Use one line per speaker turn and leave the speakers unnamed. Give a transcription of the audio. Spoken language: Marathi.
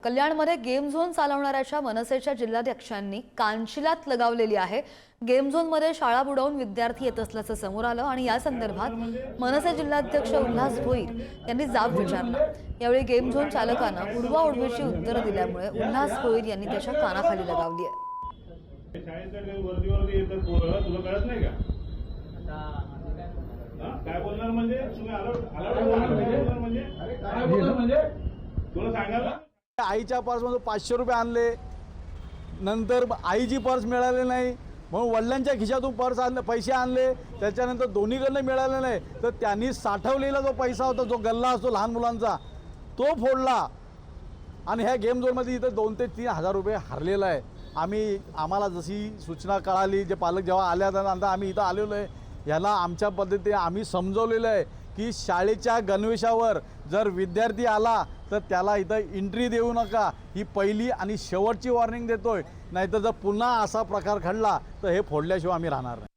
कल्याणमध्ये गेम झोन चालवणाऱ्याच्या मनसेच्या जिल्हाध्यक्षांनी कानशिलात लगावलेली आहे। गेम झोनमध्ये शाळा बुडवून विद्यार्थी येत असल्याचं समोर आलं आणि या संदर्भात मनसे जिल्हाध्यक्ष उल्हास भोईर यांनी जाब विचारला। यावेळी गेम झोन चालकानं उडवाउडवीची उत्तरं दिल्यामुळे उल्हास भोईर यांनी त्याच्या कानाखाली लगावली आहे।
तुला कळत नाही का? काय बोलणार म्हणजे तुला सांगायला
आईच्या पर्समधून 500 रुपये आणले, नंतर आईची पर्स मिळाली नाही म्हणून वडिलांच्या खिशातून पर्स आणले, पैसे आणले, त्याच्यानंतर दोन्हीकडनं मिळाले नाही तर त्यांनी साठवलेला जो पैसा होता, जो गल्ला असतो लहान मुलांचा, तो फोडला आणि ह्या गेम झोनमध्ये इथं 2 ते 3 हजार रुपये हरलेला आहे। आम्हाला जशी सूचना कळाली, जे पालक जेव्हा आल्या त्यानंतर आम्ही इथं आलेलो आहे, ह्याला आमच्या पद्धतीने आम्ही समजवलेलं आहे की शाळेच्या गणवेशावर जर विद्यार्थी आला तर त्याला इथं एंट्री देऊ नका, ही पहिली आणि शेवटची वॉर्निंग देतोय। नाहीतर जर पुन्हा असा प्रकार घडला तर हे फोडल्याशिवाय आम्ही राहणार नाही।